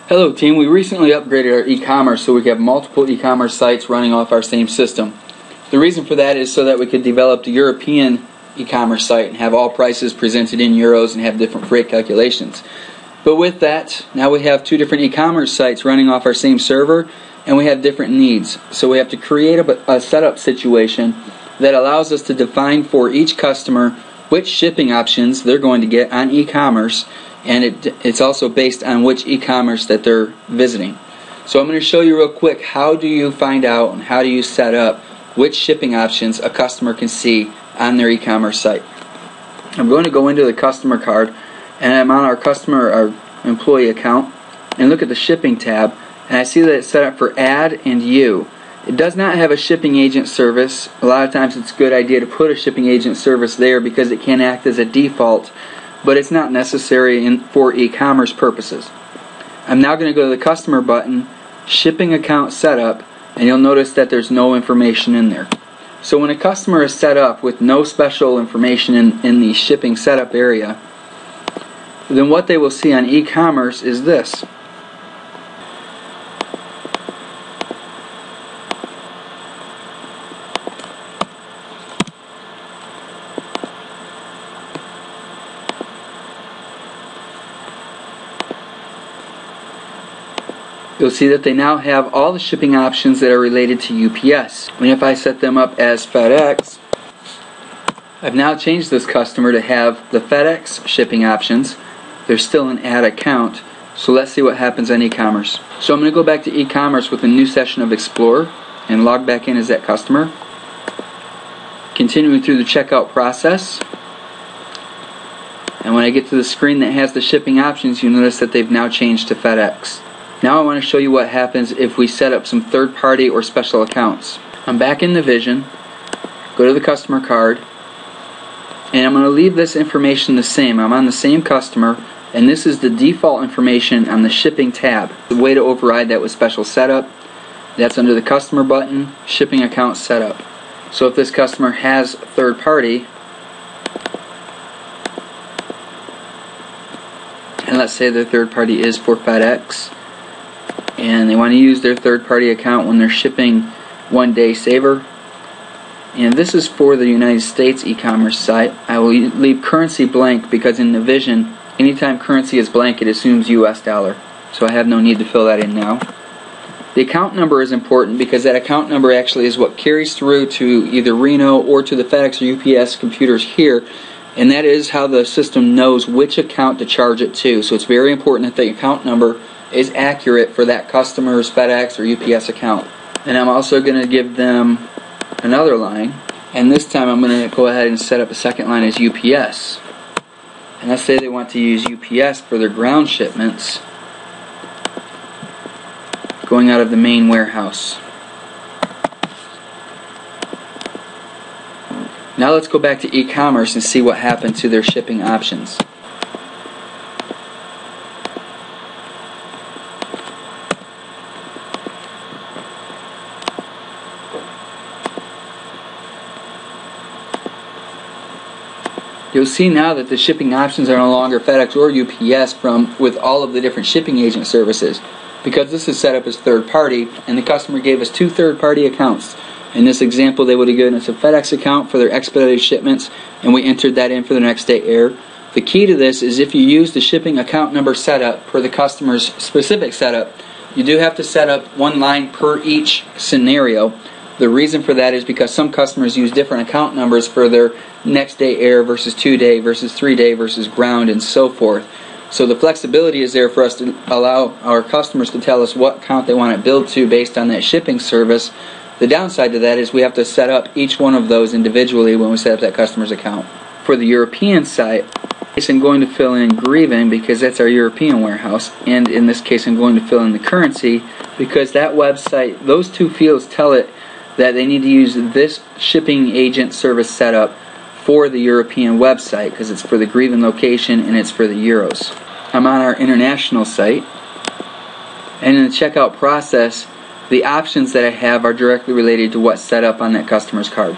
Hello team, we recently upgraded our e-commerce so we can have multiple e-commerce sites running off our same system. The reason for that is so that we could develop the European e-commerce site and have all prices presented in euros and have different freight calculations. But with that, now we have two different e-commerce sites running off our same server and we have different needs. So we have to create a setup situation that allows us to define for each customer which shipping options they're going to get on e-commerce, and it's also based on which e-commerce that they're visiting. So I'm going to show you real quick how do you find out and how do you set up which shipping options a customer can see on their e-commerce site. I'm going to go into the customer card and I'm on our employee account and look at the shipping tab, and I see that it's set up for add and you. It does not have a shipping agent service. A lot of times it's a good idea to put a shipping agent service there because it can act as a default, but it's not necessary for e-commerce purposes. I'm now going to go to the customer button, shipping account setup, and you'll notice that there's no information in there. So when a customer is set up with no special information in the shipping setup area, then what they will see on e-commerce is this. You'll see that they now have all the shipping options that are related to UPS. And if I set them up as FedEx, I've now changed this customer to have the FedEx shipping options. There's still an add account, so let's see what happens on e-commerce. So I'm going to go back to e-commerce with a new session of Explorer and log back in as that customer. Continuing through the checkout process. And when I get to the screen that has the shipping options, you notice that they've now changed to FedEx. Now I want to show you what happens if we set up some third-party or special accounts. I'm back in the Vision, go to the customer card, and I'm going to leave this information the same. I'm on the same customer, and this is the default information on the shipping tab. The way to override that with special setup, that's under the customer button, shipping account setup. So if this customer has third-party, and let's say their third-party is for FedEx, and they want to use their third-party account when they're shipping one-day saver. And this is for the United States e-commerce site. I will leave currency blank because in the Vision, anytime currency is blank, it assumes US dollar. So I have no need to fill that in now. The account number is important because that account number actually is what carries through to either Reno or to the FedEx or UPS computers here. And that is how the system knows which account to charge it to. So it's very important that the account number is accurate for that customer's FedEx or UPS account. And I'm also going to give them another line, and this time I'm going to go ahead and set up a second line as UPS. And let's say they want to use UPS for their ground shipments going out of the main warehouse. Now let's go back to e-commerce and see what happened to their shipping options. You'll see now that the shipping options are no longer FedEx or UPS with all of the different shipping agent services, because this is set up as third party and the customer gave us two third party accounts. In this example, they would have given us a FedEx account for their expedited shipments, and we entered that in for the next day air. The key to this is if you use the shipping account number setup per the customer's specific setup, you do have to set up one line per each scenario. The reason for that is because some customers use different account numbers for their next day air versus 2-day versus 3-day versus ground and so forth. So the flexibility is there for us to allow our customers to tell us what account they want it billed to based on that shipping service. The downside to that is we have to set up each one of those individually when we set up that customer's account. For the European site, I'm going to fill in grieving because that's our European warehouse, and in this case I'm going to fill in the currency because that website, those two fields tell it that they need to use this shipping agent service setup for the European website because it's for the grieving location and it's for the euros. I'm on our international site, and in the checkout process, the options that I have are directly related to what's set up on that customer's card.